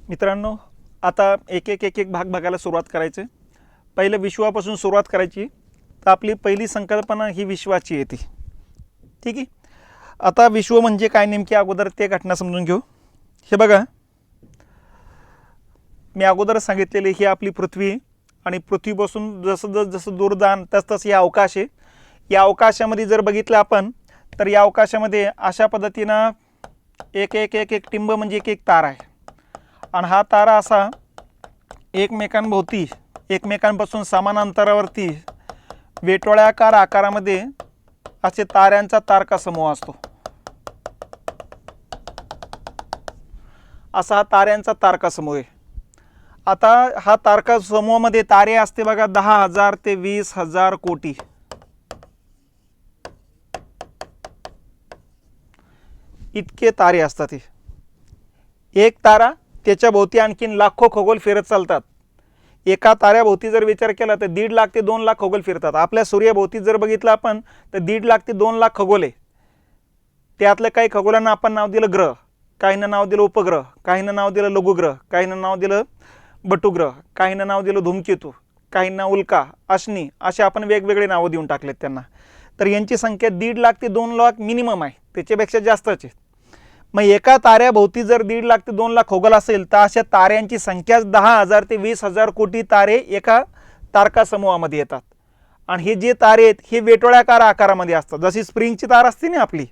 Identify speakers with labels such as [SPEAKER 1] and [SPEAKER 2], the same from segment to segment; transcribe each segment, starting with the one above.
[SPEAKER 1] मित्रांनो, आता एक एक भाग बघायला सुरुवात करायचे. पहिले विश्वापासून सुरुवात करायची. तर आपली पहिली संकल्पना ही विश्वाची येते. ठीक आहे. आता विश्व म्हणजे काय नेमकी अगोदर ते घटना समजून घेऊ. हे बघा, मी अगोदर सांगितलेली ही आपली पृथ्वी आणि पृथ्वीपासून जसं जसं दूर जाण तसतसं या अवकाश आहे. या अवकाशामध्ये जर बघितलं आपण तर या अवकाशामध्ये अशा पद्धतीनं एक एक एक एक टिंब म्हणजे एक एक तारा आहे. आणि हा तारा असा एकमेकांभोवती एकमेकांपासून समान अंतरावरती वेटोळ्याकार आकारामध्ये असे ताऱ्यांचा तारका समूह असतो. असा हा ताऱ्यांचा तारका समूह आहे. आता हा तारका समूहामध्ये तारे असते बघा 10,000 ते 20,000 कोटी. इतके तारे असतात. एक तारा त्याच्या भोवती आणखीन लाखो खगोल फिरत चालतात. एका ताऱ्याभोवती जर विचार केला तर 1.5 लाख ते 2 लाख खगोल फिरतात. आपल्या सूर्याभोवती जर बघितलं आपण तर 1.5 लाख ते 2 लाख खगोल आहे. त्यातल्या काही खगोलांना आपण नाव दिलं ग्रह, काहींना नाव दिलं उपग्रह, काहींना नाव दिलं लघुग्रह, काहींना नाव दिलं बटुग्रह, काहींना नाव दिलं धूमकेतू, काहींना उल्का, अश्नी, असे आपण वेगवेगळे नावं देऊन टाकलेत त्यांना. तर यांची संख्या 1.5 लाख ते 2 लाख मिनिमम आहे, त्याच्यापेक्षा जास्तच आहे. मग एका ताऱ्याभोवती जर 1.5 लाख ते 2 लाख खगोल असेल तर अशा ताऱ्यांची संख्या 10,000 ते 20,000 कोटी तारे एका तारका समूहामध्ये येतात. आणि हे जे तारे आहेत हे वेटोळ्याकार आकारामध्ये असतात. जशी स्प्रिंगची तार असते ना आपली,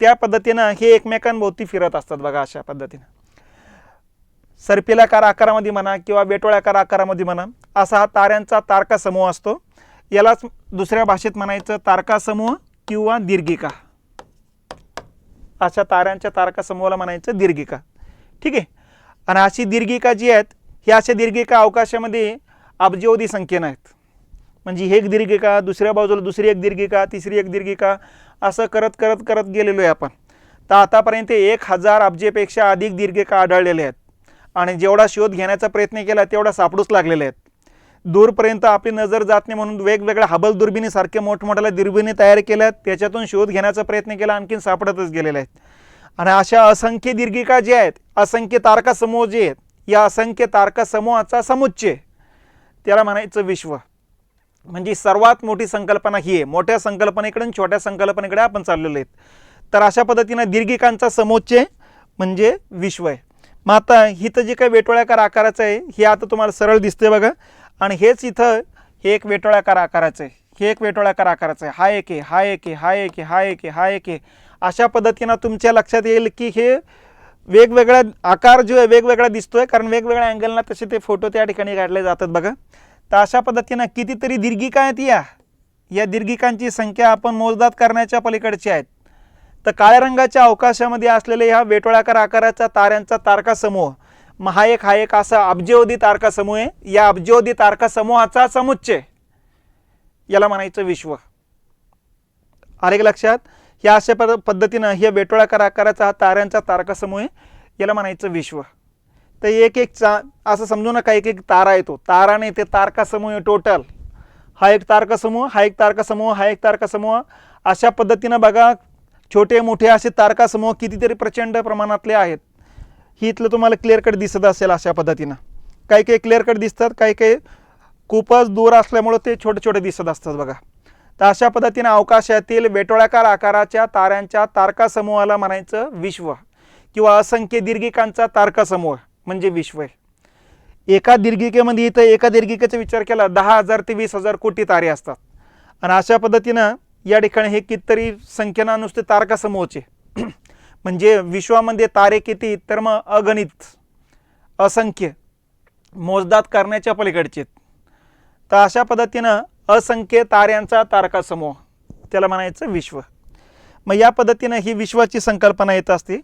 [SPEAKER 1] त्या पद्धतीनं हे एकमेकांभोवती फिरत असतात बघा. अशा पद्धतीनं सर्पिलाकार आकारामध्ये म्हणा किंवा वेटोळ्याकार आकारामध्ये म्हणा, असा हा ताऱ्यांचा तारका समूह असतो. यालाच दुसऱ्या भाषेत म्हणायचं तारका समूह किंवा दीर्घिका. अशा ताऱ्यांच्या तारका समूहाला म्हणायचं दीर्घिका. ठीक आहे. आणि अशी दीर्घिका जी आहेत ही अशा दीर्घिका अवकाशामध्ये अब्जावधी संख्येनं आहेत. म्हणजे एक दीर्घिका, दुसऱ्या बाजूला दुसरी एक दीर्घिका, तिसरी एक दीर्घिका, असं करत करत करत गेलेलो आहे आपण. तर आतापर्यंत 1000 अब्जेपेक्षा अधिक दीर्घिका आढळलेल्या आहेत. आणि जेवढा शोध घेण्याचा प्रयत्न केला तेवढा सापडूच लागलेले आहेत. दूरपर्यंत आपली नजर जात नाही म्हणून वेगवेगळ्या हबल दुर्बिणीसारखे मोठमोठ्या दुर्बिणी तयार केल्यात, त्याच्यातून शोध घेण्याचा प्रयत्न केला, आणखीन सापडतच गेलेले आहेत. आणि अशा असंख्य दीर्घिका जे आहेत, असंख्य तारका समूह जे आहेत, या असंख्य तारका समूहाचा समुच्चय त्याला म्हणायचं विश्व. म्हणजे सर्वात मोठी संकल्पना ही आहे. मोठ्या संकल्पनेकडे आणि छोट्या संकल्पनेकडे आपण चाललेलो आहेत. तर अशा पद्धतीनं दीर्घिकांचा समुच्चय म्हणजे विश्व आहे. मग आता हिथं जे काही वेटोळ्याकार आकाराचं आहे हे आता तुम्हाला सरळ दिसते बघा. आणि हेच इथं हे एक वेटोळ्याकार आकाराचं आहे, हे एक वेटोळ्याकार आकाराचं आहे, हा एक आहे, हा एक आहे, हा एक आहे, हा एक आहे, हा एक आहे. अशा पद्धतीनं तुमच्या लक्षात येईल की हे वेगवेगळा आकार जो आहे वेगवेगळा दिसतोय, कारण वेगवेगळ्या अँगलला तसे ते फोटो त्या ठिकाणी काढले जातात बघा. तर अशा पद्धतीनं कितीतरी दीर्घिका आहेत. या दीर्घिकांची संख्या आपण मोजदाद करण्याच्या पलीकडची आहेत. तर काळ्या रंगाच्या अवकाशामध्ये असलेल्या ह्या वेटोळ्याकार आकाराचा ताऱ्यांचा तारका समूह, हा एक असा अब्जावधी तारका समूह आहे. या अब्जावधी तारका समूहाचा समुच्चय याला म्हणायचं विश्व. आले का लक्षात? या अशा पद्धतीनं हे वेटोळ्याकार आकाराचा हा ताऱ्यांचा तारका समूह आहे, याला म्हणायचं विश्व. तर एक असं समजू नका एक एक तारा येतो, तारा नाही, ते तारका समूह टोटल. हा एक तारका समूह, हा एक तारका समूह, हा एक तारका समूह. अशा पद्धतीनं बघा छोटे मोठे असे तारका समूह कितीतरी प्रचंड प्रमाणातले आहेत. ही इथलं तुम्हाला क्लिअर कट दिसत असेल. अशा पद्धतीनं काही काही क्लिअर कट दिसतात, काही काही खूपच दूर असल्यामुळं ते छोटे छोटे दिसत असतात बघा. तर अशा पद्धतीनं अवकाशातील वेटोळ्याकार आकाराच्या ताऱ्यांच्या तारका समूहाला म्हणायचं विश्व किंवा असंख्य दीर्घिकांचा तारका समूह म्हणजे विश्व आहे. एका दीर्घिकेमध्ये इथं एका दीर्घिकेचा विचार केला 10,000 ते 20,000 कोटी तारे असतात. आणि अशा पद्धतीनं या ठिकाणी हे कितीतरी संख्येनं नुसते तारका समूहचे म्हणजे विश्वामध्ये तारे किती, तर मग अगणित, असंख्य, मोजदाद करण्याच्या पलीकडचे. तर अशा पद्धतीनं असंख्य ताऱ्यांचा तारका समूह त्याला म्हणायचं विश्व. मग या पद्धतीनं ही विश्वाची संकल्पना येत असते.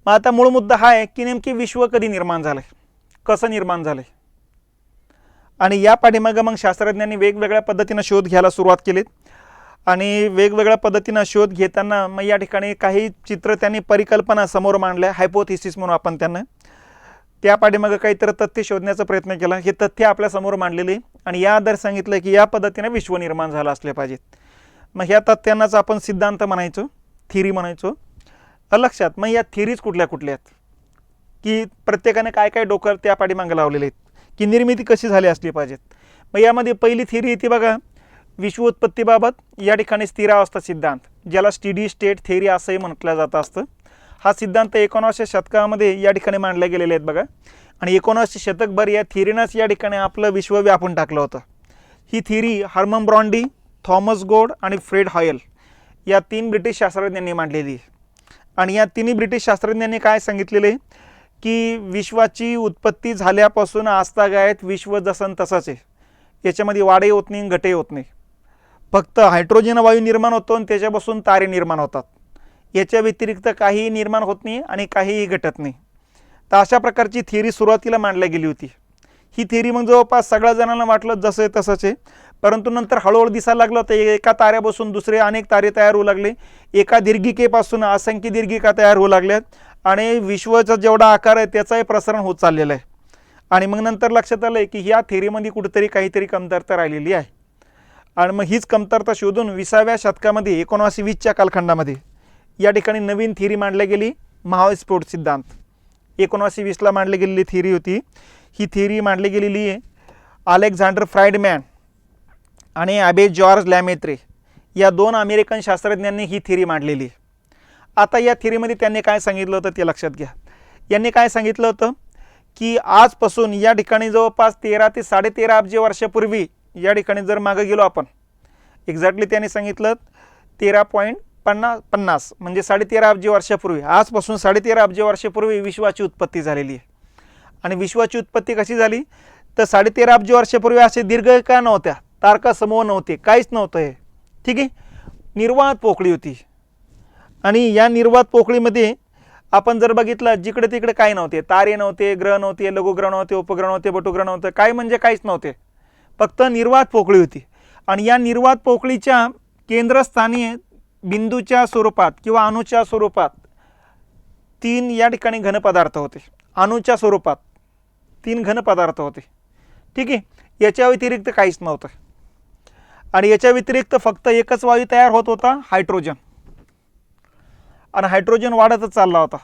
[SPEAKER 1] मग आता मूळ मुद्दा हा आहे की नेमकी विश्व कधी निर्माण झालं, कसं निर्माण झालं. आणि या पाठीमागं मग शास्त्रज्ञांनी वेगवेगळ्या पद्धतीनं शोध घ्यायला सुरुवात केली. आणि वेगवेगळ्या पद्धतीनं शोध घेताना मग या ठिकाणी काही चित्र त्यांनी परिकल्पना समोर मांडल्या, हायपोथिसिस म्हणून आपण त्यांना. त्या पाठीमागं काहीतरी तथ्य शोधण्याचा प्रयत्न केला. हे तथ्य आपल्या समोर मांडलेले आणि या आधार सांगितलं की या पद्धतीने विश्व निर्माण झालं असले पाहिजेत. मग ह्या तथ्यांनाच आपण सिद्धांत म्हणायचो, थिअरी म्हणायचो. लक्षात मग या थिअरीज कुठल्या कुठल्या आहेत की प्रत्येकाने काय काय डोकं त्या पाठीमागे लावलेले आहेत की निर्मिती कशी झाली असली पाहिजेत. मग यामध्ये पहिली थिअरी येते बघा विश्व उत्पत्तीबाबत या ठिकाणी स्थिरावस्था सिद्धांत, ज्याला स्टेडी स्टेट थिअरी असंही म्हटलं जातं असतं. हा सिद्धांत 19व्या शतकामध्ये या ठिकाणी मांडले गेलेले आहेत बघा. आणि 19वे शतकभर या थिअरीनंच या ठिकाणी आपलं विश्व व्यापून टाकलं होतं. ही थिअरी हर्मन ब्रॉन्डी, थॉमस गोड आणि फ्रेड हॉयल या 3 ब्रिटिश शास्त्रज्ञांनी मांडलेली आहे. आणि या तिन्ही ब्रिटिश शास्त्रज्ञांनी काय सांगितलेले की विश्वाची उत्पत्ती झाल्यापासून आजतागायत विश्व जसं तसंच आहे, याच्यामध्ये वाढही होत नाही घटही होत नाही. फक्त हायड्रोजन वायू निर्माण होतो आणि त्याच्यापासून तारे निर्माण होतात. याच्या व्यतिरिक्त काहीही निर्माण होत नाही आणि काहीही घटत नाही. तर अशा प्रकारची थिअरी सुरुवातीला मांडली गेली होती. ही थिअरी मग जवळपास सगळ्या जणांना वाटलं जसं आहे तसंच आहे. परंतु नंतर हळूहळू दिसायला लागलं तर एका ताऱ्यापासून दुसरे अनेक तारे तयार होऊ लागले. एका दीर्घिकेपासून असंख्य दीर्घिका तयार होऊ लागल्यात आणि विश्वाचा जेवढा आकार आहे त्याचाही प्रसारण होत चाललेलं आहे. आणि मग नंतर लक्षात आलं की ह्या थिअरीमध्ये कुठेतरी काहीतरी कमतरता राहिलेली आहे. आणि मग हीच कमतरता शोधून 20व्या शतकामध्ये 1920च्या कालखंडामध्ये या ठिकाणी नवीन थिअरी मांडली गेली, महाविस्फोट सिद्धांत. 1920ला मांडली गेलेली थिअरी होती. ही थिअरी मांडली गेलेली आहे अलेक्झांडर फ्राइडमॅन आणि अबे जॉर्ज लॅमेत्रे या 2 अमेरिकन शास्त्रज्ञांनी ही थिअरी मांडलेली आहे. आता या थिअरीमध्ये त्यांनी काय सांगितलं होतं ते लक्षात घ्या. यांनी काय सांगितलं होतं की आजपासून या ठिकाणी जवळपास 13 ते 13.5 अब्ज वर्षापूर्वी या ठिकाणी जर मागे गेलो आपण, एक्झॅक्टली त्यांनी सांगितलं 13.50 म्हणजे 13.5 अब्ज वर्षापूर्वी, आजपासून 13.5 अब्ज वर्षापूर्वी विश्वाची उत्पत्ती झालेली आहे. आणि विश्वाची उत्पत्ती कशी झाली तर 13.5 अब्ज वर्षापूर्वी असे दीर्घिका नव्हत्या, तारका समूह नव्हते, काहीच नव्हतं हे. ठीक आहे, निर्वात पोकळी होती. आणि या निर्वात पोकळीमध्ये आपण जर बघितलं जिकडे तिकडे काही नव्हते, तारे नव्हते, ग्रह नव्हते, लघुग्रह नव्हते, उपग्रह नव्हते, बटुग्रह नव्हते, काय म्हणजे काहीच नव्हते, फक्त निर्वात पोकळी होती. आणि या निर्वात पोकळीच्या केंद्रस्थानी बिंदूच्या स्वरूपात किंवा अणूच्या स्वरूपात 3 या ठिकाणी घनपदार्थ होते. अणूच्या स्वरूपात 3 घनपदार्थ होते. ठीक आहे, याच्या व्यतिरिक्त काहीच नव्हतं. आणि याच्या व्यतिरिक्त फक्त एकच वायू तयार होत होता, हायड्रोजन. आणि हायड्रोजन वाढतच चालला होता.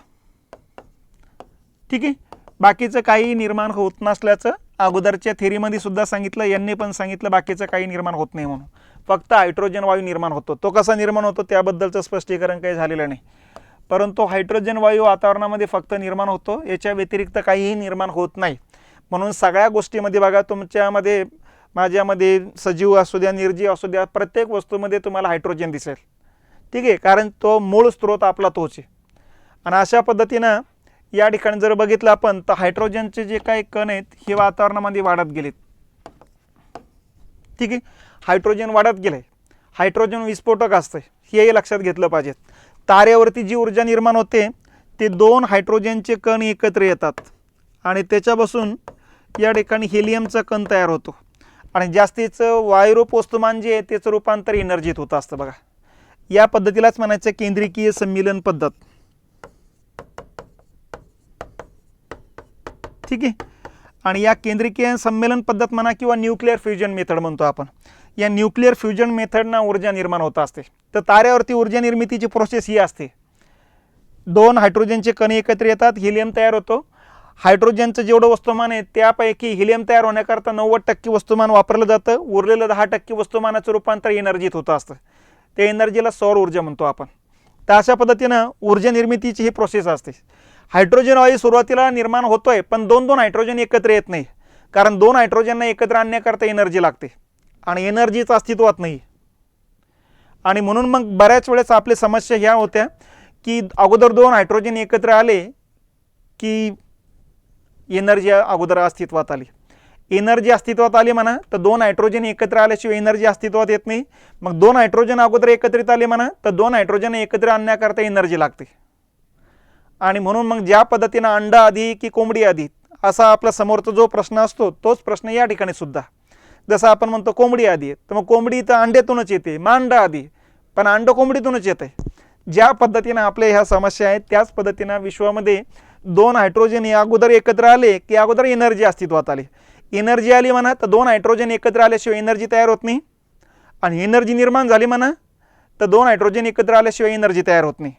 [SPEAKER 1] ठीक आहे, बाकीचं काही निर्माण होत नसल्याचं अगोदरच्या थिअरीमध्ये सुद्धा सांगितलं, यांनी पण सांगितलं बाकीचं काही निर्माण होत नाही म्हणून. फक्त हायड्रोजन वायू निर्माण होतो. तो कसा निर्माण होतो त्याबद्दलचं स्पष्टीकरण काही झालेलं नाही. परंतु हायड्रोजन वायू वातावरणामध्ये फक्त निर्माण होतो, याच्या व्यतिरिक्त काहीही निर्माण होत नाही. म्हणून सगळ्या गोष्टीमध्ये बघा, तुमच्यामध्ये माझ्यामध्ये सजीव असू द्या निर्जीव असू द्या, प्रत्येक वस्तूमध्ये तुम्हाला हायड्रोजन दिसेल. ठीक आहे, कारण तो मूळ स्रोत आपला तोच आहे. आणि अशा पद्धतीनं या ठिकाणी जर बघितलं आपण तर हायड्रोजनचे जे काही कण आहेत हे वातावरणामध्ये वाढत गेलेत. ठीक आहे, हायड्रोजन वाढत गेले. हायड्रोजन विस्फोटक असतं, हेही लक्षात घेतलं पाहिजे. ताऱ्यावरती जी ऊर्जा निर्माण होते ते 2 हायड्रोजनचे कण एकत्र येतात आणि त्याच्यापासून या ठिकाणी हेलियमचा कण तयार होतो. आणि जास्तीचं वायुरूप वस्तुमान जे आहे त्याचं रूपांतर एनर्जीत होतं असतं बघा. या पद्धतीलाच म्हणायचं केंद्रिकीय सम्मिलन पद्धत. ठीक आहे, आणि या केंद्रिकीय सम्मेलन पद्धत म्हणा किंवा न्यूक्लिअर फ्युजन मेथड म्हणतो आपण, या न्यूक्लिअर फ्युजन मेथडना ऊर्जा निर्माण होत असते. तर ताऱ्यावरती ऊर्जा निर्मितीची प्रोसेस ही असते. 2 हायड्रोजनचे कण एकत्र येतात, हिलियम तयार होतो. हायड्रोजनचं जेवढं वस्तुमान आहे त्यापैकी हिलियम तयार होण्याकरता 90% वस्तुमान वापरलं जातं. उरलेलं 10% वस्तुमानाचं रूपांतर एनर्जीत होतं असतं. त्या एनर्जीला सौर ऊर्जा म्हणतो आपण. तर अशा पद्धतीनं ऊर्जा निर्मितीची ही प्रोसेस असते. हायड्रोजन वायू सुरुवातीला निर्माण होतोय, पण 2 हायड्रोजन एकत्र येत नाही, कारण 2 हायड्रोजनना एकत्र आणण्याकरता एनर्जी लागते आणि एनर्जीचं अस्तित्वात नाही. आणि म्हणून मग बऱ्याच वेळेस आपल्या समस्या ह्या होत्या की अगोदर 2 हायड्रोजन एकत्र आले की एनर्जी अगोदर अस्तित्वात आली. एनर्जी अस्तित्वात आली म्हणा तर 2 हायड्रोजन एकत्र आल्याशिवाय एनर्जी अस्तित्वात येत नाही. मग 2 हायड्रोजन अगोदर एकत्रित आले म्हणा तर 2 हायड्रोजन एकत्र आणण्याकरता एनर्जी लागते. आणि म्हणून मग ज्या पद्धतीनं अंडा आधी की कोंबडी आधी असा आपला समोरचा जो प्रश्न असतो तोच प्रश्न या ठिकाणी सुद्धा. जसं आपण म्हणतो कोंबडी आधी आहे, तर मग कोंबडी तर अंड्यातूनच येते, मग अंडा आधी, पण अंड कोंबडीतूनच येते. ज्या पद्धतीनं आपल्या ह्या समस्या आहेत त्याच पद्धतीनं विश्वामध्ये 2 हायड्रोजन अगोदर एकत्र आले की अगोदर एनर्जी अस्तित्वात आली. एनर्जी आली म्हणा तर 2 हायड्रोजन एकत्र आल्याशिवाय एनर्जी तयार होत नाही. आणि एनर्जी निर्माण झाली म्हणा तर 2 हायड्रोजन एकत्र आल्याशिवाय एनर्जी तयार होत नाही.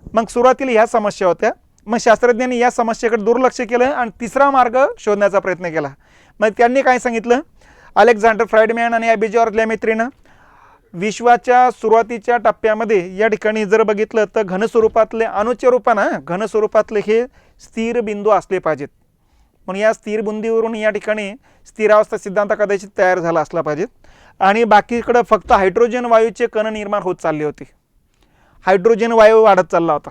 [SPEAKER 1] मग सुरुवातीला ह्या समस्या होत्या. मग शास्त्रज्ञांनी या समस्येकडे दुर्लक्ष केलं आणि तिसरा मार्ग शोधण्याचा प्रयत्न केला. मग त्यांनी काय सांगितलं, अलेक्झांडर फ्राइडमॅन आणि अबे जॉर्ज लॅमेत्रीनं विश्वाच्या सुरुवातीच्या टप्प्यामध्ये या ठिकाणी जर बघितलं तर घनस्वरूपातले अणूच्या रूपानं घनस्वरूपातले हे स्थिर बिंदू असले पाहिजेत. म्हणून या स्थिर बिंदूवरून या ठिकाणी स्थिरावस्था सिद्धांत कदाचित तयार झाला असला पाहिजेत. आणि बाकीकडं फक्त हायड्रोजन वायूचे कण निर्माण होत चालले होते. हायड्रोजन वायू वाढत चालला होता.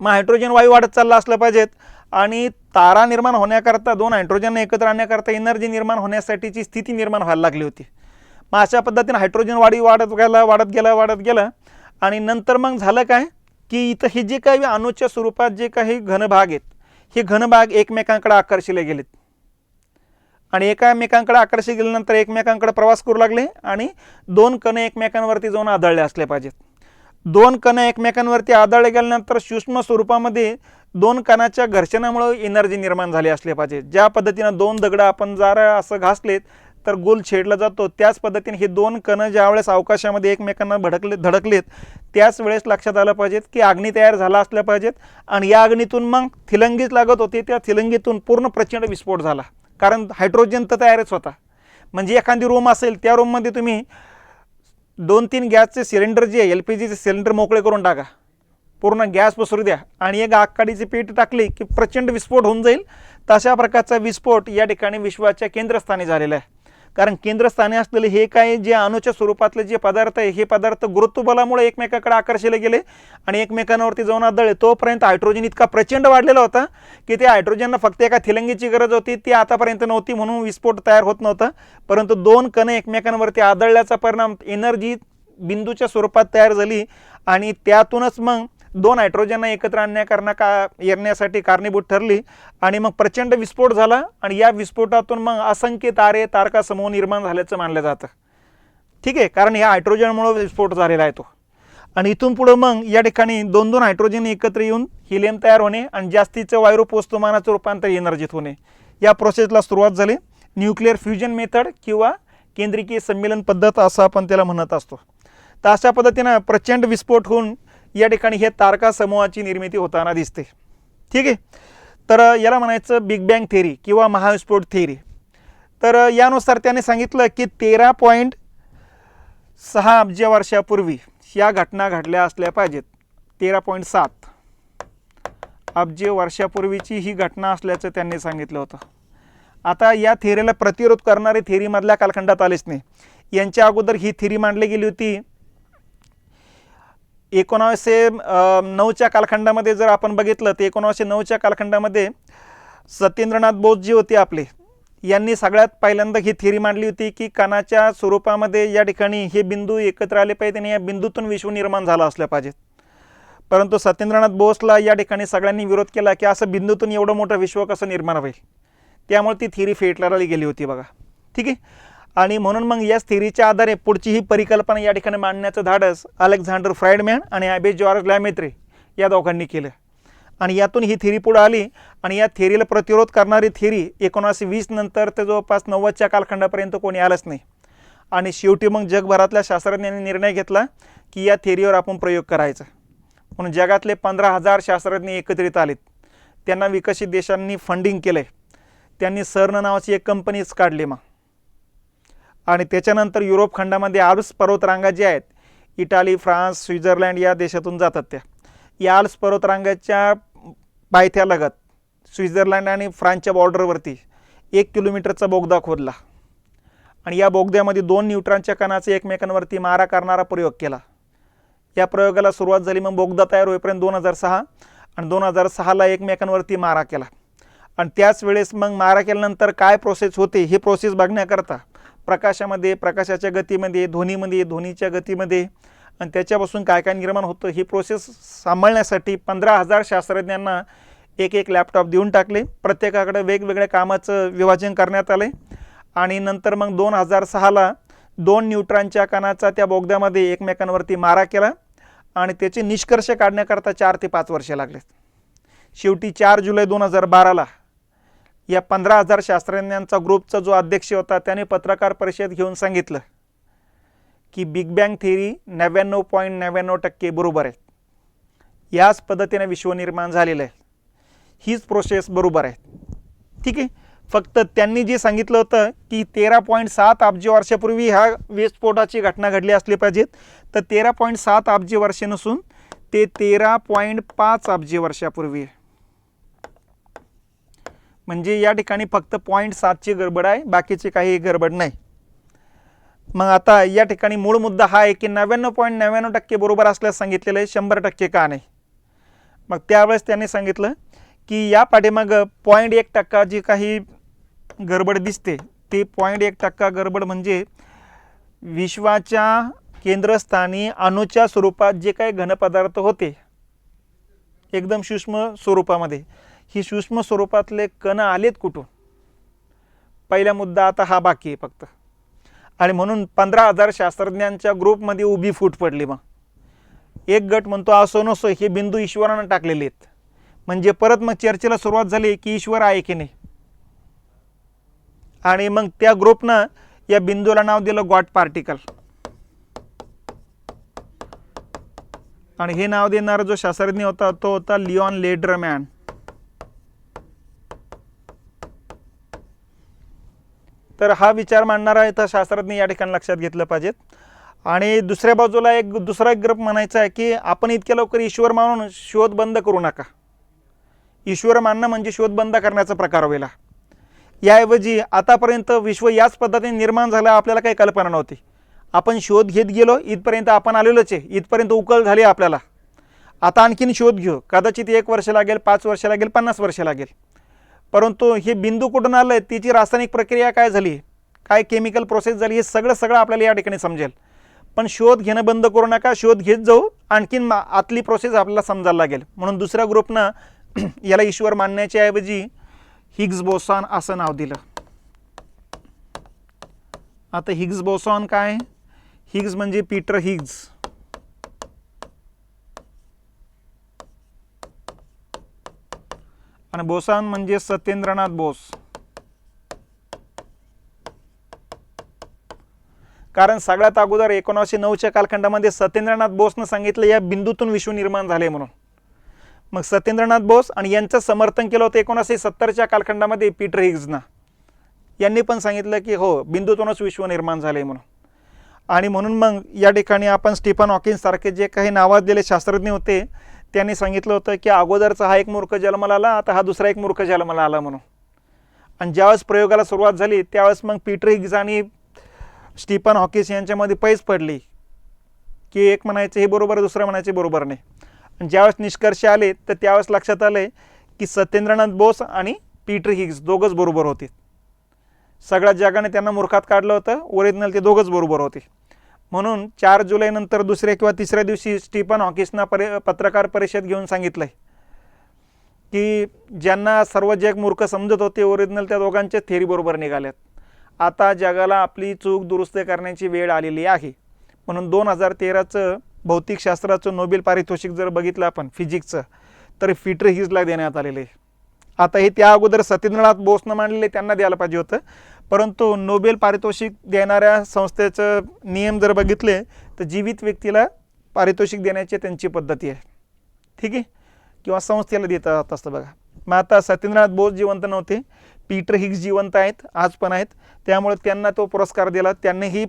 [SPEAKER 1] मग हायड्रोजन वायू वाढत चालला असला पाहिजेत आणि तारा निर्माण होण्याकरता दोन हायड्रोजन एकत्र आणण्याकरता एनर्जी निर्माण होण्यासाठीची स्थिती निर्माण व्हायला लागली होती. मग अशा पद्धतीने हायड्रोजन वायू वाढत गेला आणि नंतर मग झालं काय की इथं हे जे काही अणूच्या स्वरूपात जे काही घनभाग आहेत हे घनभाग एकमेकांकडे आकर्षिले गेलेत आणि एकमेकांकडे आकर्षित गेल्यानंतर एकमेकांकडे प्रवास करू लागले आणि दोन कण एकमेकांवरती जाऊन आदळले असले पाहिजेत. दोन कण एकमेकांवरती आदळले गेल्यानंतर सूक्ष्म स्वरूपामध्ये दोन कणाच्या घर्षणामुळे एनर्जी निर्माण झाली असले पाहिजे. ज्या पद्धतीनं दोन दगड आपण जर असं घासलेत तर गोल छेडला जातो, त्याच पद्धतीने हे दोन कण ज्यावेळेस अवकाशामध्ये एकमेकांना धडकलेत त्याच वेळेस लक्षात आलं पाहिजेत की अग्नी तयार झाला असल्या पाहिजेत आणि या अग्नीतून मग थिलंगीच लागत होते. त्या थिलंगीतून पूर्ण प्रचंड विस्फोट झाला, कारण हायड्रोजन तर तयारच होता. म्हणजे एखादी रूम असेल त्या रूममध्ये तुम्ही 2-3 गॅसचे सिलेंडर जे LPGचे सिलेंडर मोकळे करून टाका, पूर्ण गॅस पसरू द्या आणि एक आगकाडीची पेटी टाकली की प्रचंड विस्फोट होऊन जाईल. तशा प्रकारचा विस्फोट या ठिकाणी विश्वाच्या केंद्रस्थानी झालेला आहे. कारण केंद्रस्थानी असलेले हे काय जे अणूच्या स्वरूपातले जे पदार्थ आहे हे पदार्थ गुरुत्वबलामुळे एकमेकाकडे आकर्षिले गेले आणि एकमेकांवरती जाऊन आदळले. तोपर्यंत हायड्रोजन इतका प्रचंड वाढलेला होता की त्या हायड्रोजनला फक्त एका थिलंगीची गरज होती, ती आतापर्यंत नव्हती म्हणून विस्फोट तयार होत नव्हता. परंतु दोन कण एकमेकांवरती आदळल्याचा परिणाम एनर्जी बिंदूच्या स्वरूपात तयार झाली आणि त्यातूनच मग दोन हायड्रोजनना एकत्र येण्यासाठी कारणीभूत ठरली आणि मग प्रचंड विस्फोट झाला आणि या विस्फोटातून मग असंख्य तारे तारका समूह निर्माण झाल्याचं मानलं जातं. ठीक आहे, कारण या हायड्रोजनमुळे विस्फोट झालेला आहे तो. आणि इथून पुढं मग या ठिकाणी दोन दोन हायड्रोजन एकत्र येऊन हिलियम तयार होणे आणि जास्तीचं वायू वस्तुमानाचं रूपांतर एनर्जीत होणे, या प्रोसेसला सुरुवात झाली. न्यूक्लिअर फ्युजन मेथड किंवा केंद्रीय सम्मेलन पद्धत असं आपण त्याला म्हणत असतो. तर अशा पद्धतीनं प्रचंड विस्फोट होऊन या ठिकाणी हे तारका समूहाची निर्मिती होताना दिसते. ठीक आहे, तर याला म्हणायचं बिग बँग थेरी किंवा महाविस्फोट थेरी. तर यानुसार त्याने सांगितलं की 13.6 अब्ज वर्षापूर्वी या घटना घडल्या असल्या पाहिजेत. 13.7 अब्ज वर्षापूर्वीची ही घटना असल्याचं त्यांनी सांगितलं होतं. आता या थेरीला प्रतिरोध करणारे थेरीमधल्या कालखंडात आलेच नाही. यांच्या अगोदर ही थेरी मांडली गेली होती 1909च्या कालखंडामध्ये. जर आपण बघितलं तर 1909च्या कालखंडामध्ये सत्येंद्रनाथ बोस जे होते आपले, यांनी सगळ्यात पहिल्यांदा ही थेरी मांडली होती की कणाच्या स्वरूपामध्ये या ठिकाणी हे बिंदू एकत्र आले पाहिजे आणि या बिंदूतून विश्व निर्माण झाला असल्या पाहिजेत. परंतु सत्येंद्रनाथ बोसला या ठिकाणी सगळ्यांनी विरोध केला की असं बिंदूतून एवढं मोठं विश्व कसं निर्माण होईल. त्यामुळे ती थेरी फेटाळली गेली होती बघा. ठीक आहे, आणि म्हणून मग या थेरीच्या आधारे पुढची ही परिकल्पना या ठिकाणी मांडण्याचं धाडस अलेक्झांडर फ्राइडमॅन आणि अबे जॉर्ज लॅमेत्री या दोघांनी केलं आणि यातून ही थेरी पुढे आली. आणि या थेरीला प्रतिरोध करणारी थेरी 1920 नंतर तर जवळपास 90च्या कालखंडापर्यंत कोणी आलंच नाही. आणि शेवटी मग जगभरातल्या शास्त्रज्ञांनी निर्णय घेतला की या थेरीवर आपण प्रयोग करायचा. म्हणून जगातले 15,000 शास्त्रज्ञ एकत्रित आलेत. त्यांना विकसित देशांनी फंडिंग केलं. त्यांनी सर्न नावाची एक कंपनीच काढली मग. आणि त्याच्यानंतर युरोप खंडामध्ये आल्प्स पर्वतरांगा जे आहेत, इटाली, फ्रान्स, स्वित्झर्लंड या देशातून जातात. त्या या आल्प्स पर्वतरांगाच्या पायथ्यालगत स्वित्झर्लंड आणि फ्रान्सच्या बॉर्डरवरती 1 किलोमीटरचा बोगदा खोदला आणि या बोगद्यामध्ये 2 न्यूट्रॉनच्या कणाचा एकमेकांवरती मारा करणारा प्रयोग केला. या प्रयोगाला सुरुवात झाली मग बोगदा तयार होईपर्यंत 2006 आणि 2006ला एकमेकांवरती मारा केला. आणि त्याच वेळेस मग मारा केल्यानंतर काय प्रोसेस होते हे प्रोसेस बघण्याकरता प्रकाशामध्ये, प्रकाशाच्या गतीमध्ये, ध्वनीमध्ये, ध्वनीच्या गतीमध्ये आणि त्याच्यापासून काय काय निर्माण होतं ही प्रोसेस सांभाळण्यासाठी 15,000 शास्त्रज्ञांना एक लॅपटॉप देऊन टाकले. प्रत्येकाकडे वेगवेगळ्या कामाचं विभाजन करण्यात आले. आणि नंतर मग 2006ला 2 न्यूट्रॉनच्या कणाचा त्या बोगद्यामध्ये एकमेकांवरती मारा केला आणि त्याचे निष्कर्ष काढण्याकरता 4 ते 5 वर्षे लागले. शेवटी 4 जुलै 2012ला या 15,000 शास्त्रज्ञांचा ग्रुपचा जो अध्यक्ष होता त्याने पत्रकार परिषद घेऊन सांगितलं की बिग बँग थेरी 99.99% बरोबर आहे. याच पद्धतीने विश्व निर्माण झालेलं आहे, हीच प्रोसेस बरोबर आहे. ठीक आहे. फक्त त्यांनी जे सांगितलं होतं की 13.7 अब्ज वर्षापूर्वी ह्या विस्फोटाची घटना घडली असली पाहिजेत, तर 13.7 अब्ज वर्षे नसून ते 13.5 अब्ज वर्षापूर्वी आहे. म्हणजे या ठिकाणी फक्त 0.7ची गडबड आहे, बाकीची काही गडबड नाही. मग आता या ठिकाणी मूळ मुद्दा हा आहे की 99.99% बरोबर असल्यास सांगितलेलं आहे, 100% का नाही. मग त्यावेळेस त्यांनी सांगितलं की या पाठीमागं 0.1% जी काही गडबड दिसते ते 0.1% गडबड म्हणजे विश्वाच्या केंद्रस्थानी अणूच्या स्वरूपात जे काही घनपदार्थ होते एकदम सूक्ष्म स्वरूपामध्ये, ही सूक्ष्म स्वरूपातले कण आलेत कुठून, पहिला मुद्दा आता हा बाकी आहे फक्त. आणि म्हणून 15,000 शास्त्रज्ञांच्या ग्रुपमध्ये उभी फूट पडली. मग एक गट म्हणतो असो नसो हे बिंदू ईश्वरानं टाकलेले आहेत. म्हणजे परत मग चर्चेला सुरुवात झाली की ईश्वर आहे की नाही. आणि मग त्या ग्रुपनं या बिंदूला नाव दिलं गॉड पार्टिकल. आणि हे नाव देणारा जो शास्त्रज्ञ होता तो होता लिओन लेडरमॅन. तर हा विचार मांडणारा इथं शास्त्रज्ञ या ठिकाणी लक्षात घेतलं पाहिजेत. आणि दुसऱ्या बाजूला दुसरा एक ग्रुप म्हणायचा आहे की आपण इतक्या लवकर ईश्वर मानून शोध बंद करू नका. ईश्वर मानणं म्हणजे शोध बंद करण्याचा प्रकार होईल. याऐवजी आतापर्यंत विश्व याच पद्धतीने निर्माण झालं आपल्याला काही कल्पना नव्हती. आपण शोध घेत गेलो, इथपर्यंत आपण आलेलोच आहे, इथपर्यंत उकल झाली आपल्याला. आता आणखीन शोध घेऊ, कदाचित 1 वर्ष लागेल, 5 वर्ष लागेल, 50 वर्ष लागेल. परंतु हे बिंदू कुठून आलं, तिची रासायनिक प्रक्रिया काय झाली, काय केमिकल प्रोसेस झाली, हे सगळं आपल्याला या ठिकाणी समजेल. पण शोध घेणं बंद करू नका, शोध घेत जाऊ, आणखीन आतली प्रोसेस आपल्याला समजायला लागेल. म्हणून दुसऱ्या ग्रुपनं याला ईश्वर मानण्याच्या ऐवजी हिग्स बोसॉन असं नाव दिलं. आता हिग्स बोसॉन काय, हिग्स म्हणजे पीटर हिग्स. आणि बोसॉन म्हणजे सत्येंद्रनाथ बोस. कारण सगळ्यात अगोदर 1909च्या कालखंडामध्ये सत्येंद्रनाथ बोसनं सांगितलं या बिंदूतून विश्व निर्माण झाले म्हणून. मग सत्येंद्रनाथ बोस आणि यांचं समर्थन केलं होतं 1970च्या कालखंडामध्ये पीटर हिग्सना. यांनी पण सांगितलं की हो बिंदूतूनच विश्व निर्माण झाले म्हणून. आणि म्हणून मग या ठिकाणी आपण स्टीफन हॉकिंग सारखे जे काही नावाजलेले शास्त्रज्ञ होते त्यांनी सांगितलं होतं की अगोदरचा हा एक मूर्ख जन्माला आला, आता हा दुसरा एक मूर्ख जन्माला आला म्हणून. आणि ज्यावेळेस प्रयोगाला सुरुवात झाली त्यावेळेस मग पीटर हिग्स आणि स्टीफन हॉकिंग यांच्यामध्ये पैज पडली की एक म्हणायचं हे बरोबर, दुसरं म्हणायचे बरोबर नाही. आणि ज्यावेळेस निष्कर्ष आले तर त्यावेळेस लक्षात आलं की सत्येंद्रनाथ बोस आणि पीटर हिग्स दोघंच बरोबर होते. सगळ्या जगाने त्यांना मूर्खात काढलं होतं, ओरिजिनल ते दोघंच बरोबर होते. म्हणून 4 जुलैनंतर दुसऱ्या किंवा तिसऱ्या दिवशी स्टीफन हॉकिंसना पत्रकार परिषद घेऊन सांगितलं की ज्यांना सर्व जग मूर्ख समजत होते ओरिजिनल त्या दोघांच्या थेरी बरोबर निघाल्यात. आता जगाला आपली चूक दुरुस्त करण्याची वेळ आलेली आहे. म्हणून 2013चं भौतिकशास्त्राचं नोबेल पारितोषिक जर बघितलं आपण फिजिक्सचं तर पीटर हिग्सला देण्यात आलेले. आता हे त्या अगोदर सत्येंद्रनाथ बोसनं मांडलेले त्यांना द्यायला पाहिजे होतं. परंतु नोबेल पारितोषिक देणाऱ्या संस्थेचं नियम जर बघितले तर जीवित व्यक्तीला पारितोषिक देण्याची त्यांची पद्धती आहे. ठीक आहे, किंवा संस्थेला देतात असतं बघा. मग आता सत्येंद्रनाथ बोस जिवंत नव्हते, पीटर हिग्स जिवंत आहेत, आज पण आहेत, त्यामुळे त्यांना तो पुरस्कार दिला. त्यांनीही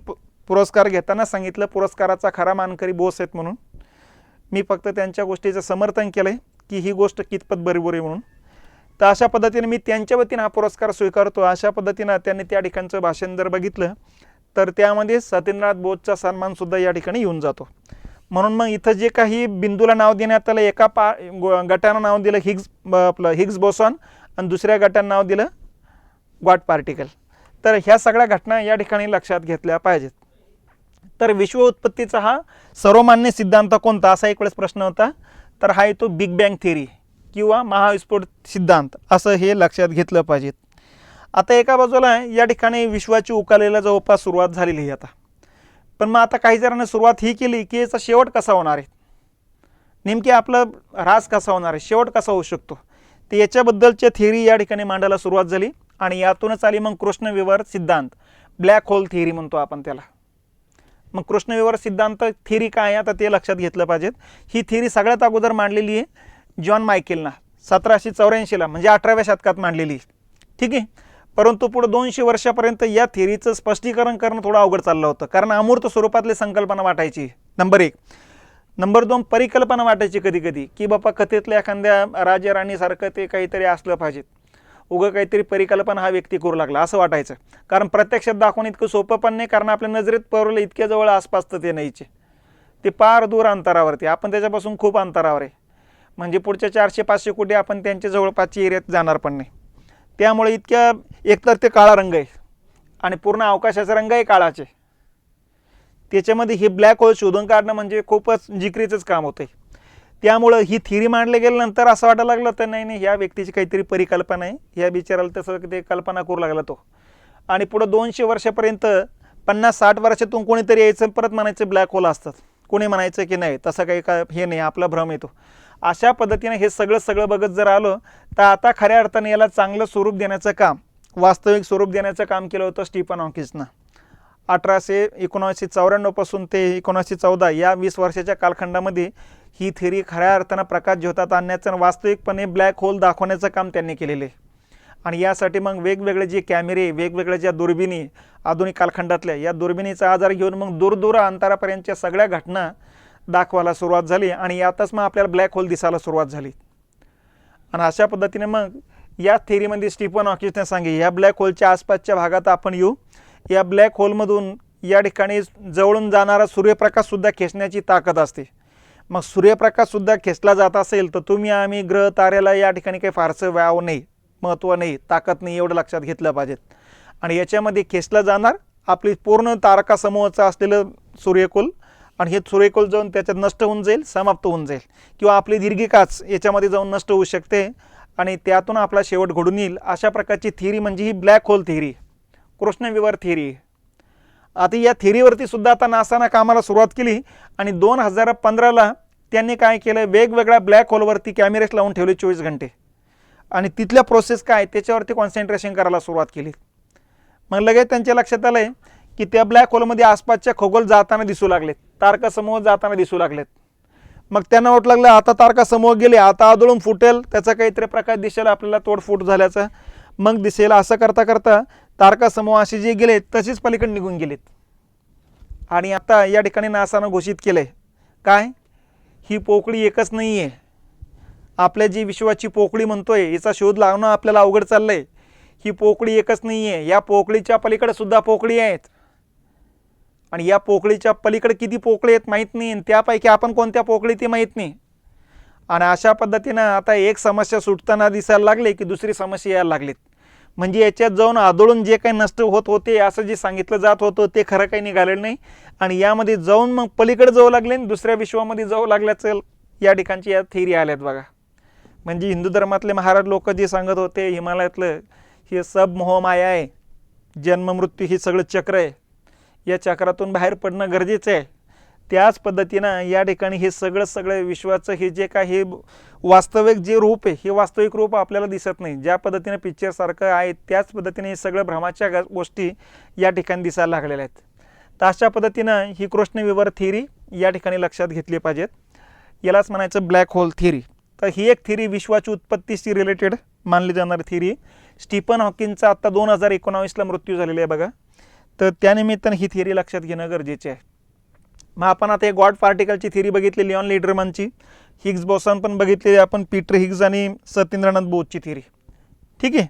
[SPEAKER 1] पुरस्कार घेताना सांगितलं पुरस्काराचा खरा मानकरी बोस आहेत म्हणून. मी फक्त त्यांच्या गोष्टीचं समर्थन केलं आहे की ही गोष्ट कितपत बरोबर आहे म्हणून. तर अशा पद्धतीने मी त्यांच्या वतीनं हा पुरस्कार स्वीकारतो. अशा पद्धतीनं त्यांनी त्या ठिकाणचं भाषण जर बघितलं तर त्यामध्ये सत्येंद्रनाथ बोसचा सन्मानसुद्धा या ठिकाणी येऊन जातो. म्हणून मग इथं जे काही बिंदूला नाव देण्यात आलं, एका गटानं नाव दिलं हिग्स बोसॉन आणि दुसऱ्या गटानं नाव दिलं गॉड पार्टिकल. तर ह्या सगळ्या घटना या ठिकाणी लक्षात घेतल्या पाहिजेत. तर विश्व उत्पत्तीचा हा सर्वमान्य सिद्धांत कोणता असा एक वेळेस प्रश्न होता. तर हा येतो बिग बँग थेरी किंवा महाविस्फोट सिद्धांत, असं हे लक्षात घेतलं पाहिजे. आता एका बाजूला या ठिकाणी विश्वाची उकालेला जवळपास सुरुवात झालेली आहे आता. पण मग आता काही जणांनी सुरुवात ही केली की याचा शेवट कसा होणार आहे, नेमके आपला ऱ्हास कसा होणार आहे, शेवट कसा होऊ शकतो, तर याच्याबद्दलच्या थिअरी या ठिकाणी मांडायला सुरुवात झाली. आणि यातूनच आली मग कृष्णविवर सिद्धांत, ब्लॅक होल थिअरी म्हणतो आपण त्याला. मग कृष्णविवर सिद्धांत थिअरी काय आहे आता ते लक्षात घेतलं पाहिजेत. ही थिअरी सगळ्यात अगोदर मांडलेली आहे जॉन मायकेलनं 1784ला, म्हणजे 18व्या शतकात मांडलेली. ठीक आहे. परंतु पुढे 200 वर्षापर्यंत या थिअरीचं स्पष्टीकरण करणं थोडं अवघड चाललं होतं, कारण अमूर्त स्वरूपातली संकल्पना वाटायची. नंबर 1. नंबर 2, परिकल्पना वाटायची कधी कधी की बाबा कथेतल्या एखाद्या राजा राणीसारखं ते काहीतरी असलं पाहिजेत, उगं काहीतरी परिकल्पना हा व्यक्ती करू लागला असं वाटायचं. कारण प्रत्यक्षात दाखवणं इतकं सोपं पण नाही, कारण आपल्या नजरेत पडलं इतक्या जवळ आसपास तर ते नाहीचे, ते पार दूर अंतरावरती, आपण त्याच्यापासून खूप अंतरावर आहे. म्हणजे पुढच्या 400-500 कोटी आपण त्यांच्या जवळपासच्या एरियात जाणार पण नाही. त्यामुळे इतक्या, एकतर ते काळा रंग आहे आणि पूर्ण अवकाशाचा रंग आहे काळाचे, त्याच्यामध्ये हे ब्लॅक होल शोधून काढणं म्हणजे खूपच जिकरीचंच काम होतं. त्यामुळं ही थिअरी मांडले गेल्यानंतर असं वाटायला लागलं तर नाही ह्या व्यक्तीची काहीतरी परिकल्पना आहे, ह्या बिचाराला तसं ते कल्पना करू लागला तो. आणि पुढं 200 वर्षापर्यंत 50-60 वर्षातून कोणीतरी यायचं परत म्हणायचं ब्लॅक होल असतात, कोणी म्हणायचं की नाही तसं काही का हे नाही, आपला भ्रम येतो. अशा पद्धतीने हे सगळं बघत जर आलो तर आता खऱ्या अर्थाने याला चांगलं स्वरूप देण्याचं काम, वास्तविक स्वरूप देण्याचं काम केलं होतं स्टीफन हॉकिन्सनं. 1994 पासून ते 1914 या 20 वर्षाच्या कालखंडामध्ये ही थिअरी खऱ्या अर्थानं प्रकाश झोतात आणण्याचं, वास्तविकपणे ब्लॅक होल दाखवण्याचं काम त्यांनी केलेलं आहे. आणि यासाठी मग वेगवेगळे जे कॅमेरे, वेगवेगळ्या ज्या दुर्बिणी आधुनिक कालखंडातल्या, या दुर्बिणीचा आधार घेऊन मग दूर अंतरापर्यंतच्या सगळ्या घटना दाखवायला सुरुवात झाली आणि यातच मग आपल्याला ब्लॅक होल दिसायला सुरुवात झाली. आणि अशा पद्धतीने मग या थिअरीमध्ये स्टीफन हॉकिन्सने सांगितले या ब्लॅक होलच्या आसपासच्या भागात आपण येऊ, या ब्लॅक होलमधून या ठिकाणी जवळून जाणारा सूर्यप्रकाशसुद्धा खेचण्याची ताकद असते. मग सूर्यप्रकाशसुद्धा खेचला जात असेल तर तुम्ही आम्ही ग्रह ताऱ्याला या ठिकाणी काही फारसं व्याव नाही, महत्त्व नाही, ताकद नाही, एवढं लक्षात घेतलं पाहिजेत. आणि याच्यामध्ये खेचलं जाणार आपली पूर्ण तारकासमूहाचं असलेलं सूर्यकुल, आणि हे सूर्यकुल जाऊन त्याच्यात नष्ट होऊन जाईल, समाप्त होऊन जाईल, किंवा आपली दीर्घिकाच याच्यामध्ये जाऊन नष्ट होऊ शकते आणि त्यातून आपला शेवट घडून येईल. अशा प्रकारची थिअरी म्हणजे ही ब्लॅक होल थिअरी, कृष्णविवर थिअरी. आता या थिअरीवरती सुद्धा आता नासानं कामाला सुरुवात केली आणि 2015ला त्यांनी काय केलं, वेगवेगळ्या ब्लॅक होलवरती कॅमेरेस लावून ठेवले 24 घंटे आणि तिथल्या प्रोसेस काय त्याच्यावरती कॉन्सन्ट्रेशन करायला सुरुवात केली. मग लगेच त्यांच्या लक्षात आलंय की त्या ब्लॅक होलमध्ये आसपासच्या खगोल जाताना दिसू लागलेत, तारकासमूह जाताना दिसू लागलेत. मग त्यांना वाटू लागलं आता तारकासमूह गेले, आता आदळून फुटेल, त्याचा काहीतरी प्रकाश दिसेल आपल्याला, तोडफूट झाल्याचा मग दिसेल. असं करता करता तारकासमूह असे जे गेले तसेच पलीकडे निघून गेलेत. आणि आता या ठिकाणी नासानं घोषित केलंय काय, ही पोकळी एकच नाही आहे, आपल्या जी विश्वाची पोकळी म्हणतोय याचा शोध लावणं आपल्याला अवघड चाललंय. ही पोकळी एकच नाही आहे, या पोकळीच्या पलीकडे सुद्धा पोकळी आहेत आणि या पोकळीच्या पलीकडे किती पोकळी आहेत माहीत नाही, त्यापैकी आपण कोणत्या पोकळी ते माहीत नाही. आणि अशा पद्धतीनं आता एक समस्या सुटताना दिसायला लागले की दुसरी समस्या यायला लागलीत. म्हणजे याच्यात जाऊन आदळून जे काही नष्ट होत होते असं जे सांगितलं जात होतं ते खरं काही निघालेलं नाही आणि यामध्ये जाऊन मग पलीकडे जाऊ लागले, दुसऱ्या विश्वामध्ये जाऊ लागल्याचं या ठिकाणची या थिअरी आल्यात बघा. म्हणजे हिंदू धर्मातले महाराज लोक जे सांगत होते हिमालयातलं हे सब मोहमाया आहे, जन्ममृत्यू हे सगळं चक्र आहे, या चक्रातून बाहेर पडणं गरजेचं आहे. त्याच पद्धतीनं या ठिकाणी हे सगळं विश्वाचं हे जे काय हे वास्तविक जे रूप आहे हे वास्तविक रूप आपल्याला दिसत नाही. ज्या पद्धतीने पिक्चरसारखं आहे त्याच पद्धतीने हे सगळं भ्रमाच्या गोष्टी या ठिकाणी दिसायला लागलेल्या आहेत. तर अशा पद्धतीनं ही कृष्णविवर थिअरी या ठिकाणी लक्षात घेतली पाहिजेत. यालाच म्हणायचं ब्लॅक होल थिअरी. तर ही एक थिअरी विश्वाची उत्पत्तीशी रिलेटेड मानली जाणारी थिअरी. स्टीफन हॉकिन्सचा आत्ता 2019ला मृत्यू झालेला आहे बघा. तर त्यानिमित्तानं ही थिअरी लक्षात घेणं गरजेचे आहे. मग आपण आता हे गॉड पार्टिकलची थिअरी बघितली, लिऑन लिडरमनची, हिग्स बोसॉन पण बघितलेली आपण, पीटर हिग्स आणि सत्येंद्रनाथ बोसची थिअरी. ठीक आहे.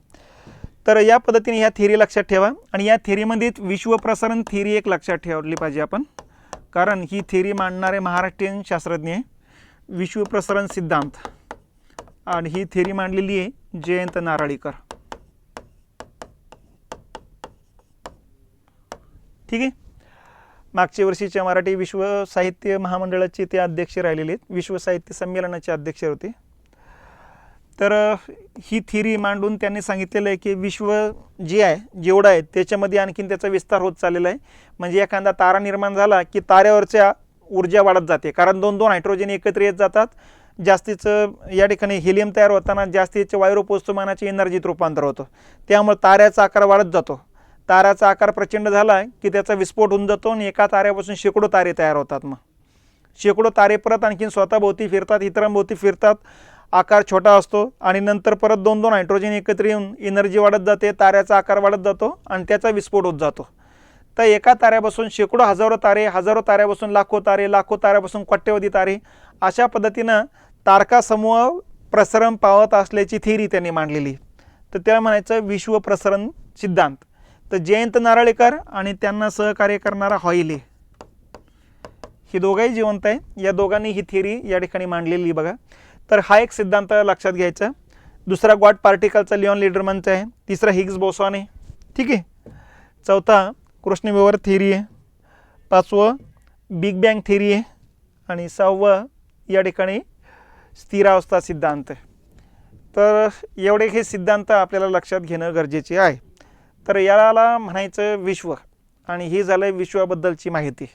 [SPEAKER 1] तर या पद्धतीने ह्या थिअरी लक्षात ठेवा आणि या थिअरीमध्ये विश्वप्रसारण थिअरी एक लक्षात ठेवली पाहिजे आपण, कारण ही थिअरी मांडणारे महाराष्ट्रीयन शास्त्रज्ञ आहे. विश्वप्रसारण सिद्धांत आणि ही थिअरी मांडलेली आहे जयंत नारळीकर. ठीक आहे. मागच्या वर्षीच्या मराठी विश्व साहित्य महामंडळाचे ते अध्यक्ष राहिलेले आहेत, विश्व साहित्य संमेलनाचे अध्यक्ष होते. तर ही थिअरी मांडून त्यांनी सांगितलेलं आहे की विश्व जे आहे जेवढं आहे त्याच्यामध्ये आणखीन त्याचा विस्तार होत चाललेला आहे. म्हणजे एखादा तारा निर्माण झाला की ताऱ्यावरच्या ऊर्जा वाढत जाते, कारण 2-2 हायड्रोजन एकत्र येत जातात, जास्तीचं या ठिकाणी हेलियम तयार होताना जास्तीचे वायुरूप वस्तुमानाची एनर्जीत रूपांतर होतं, त्यामुळे ताऱ्याचा आकार वाढत जातो. ताऱ्याचा आकार प्रचंड झाला की त्याचा विस्फोट होऊन जातो आणि एका ताऱ्यापासून शेकडो तारे तयार होतात. मग शेकडो तारे परत आणखीन स्वतःभोवती फिरतात, इतरांभोवती फिरतात, आकार छोटा असतो आणि नंतर परत 2-2 हायड्रोजन एकत्र येऊन एनर्जी वाढत जाते, ताऱ्याचा आकार वाढत जातो आणि त्याचा विस्फोट होत जातो. तर एका ताऱ्यापासून शेकडो हजारो तारे, हजारो ताऱ्यापासून लाखो तारे, लाखो ताऱ्यापासून कोट्यवधी तारे, अशा पद्धतीनं तारका समूह प्रसरण पावत असल्याची थिअरी त्यांनी मांडलेली. तर त्याला म्हणायचं विश्व प्रसरण सिद्धांत. तर जयंत नारळीकर आणि त्यांना सहकार्य करणारा हॉइले, ही दोघंही जिवंत आहे. या दोघांनी ही थिअरी या ठिकाणी मांडलेली बघा. तर हा एक सिद्धांत लक्षात घ्यायचा. दुसरा गॉड पार्टिकलचा लिओन लिडरमनचा आहे. तिसरा हिग्स बोसॉन आहे. ठीक आहे. चौथा कृष्णविवर थिअरी आहे. पाचवं बिग बँग थिअरी आहे. आणि सहावं या ठिकाणी स्थिरावस्था सिद्धांत आहे. तर एवढे हे सिद्धांत आपल्याला लक्षात घेणं गरजेचे आहे. तर याला म्हणायचं विश्व, आणि ही झालं विश्वाबद्दलची माहिती.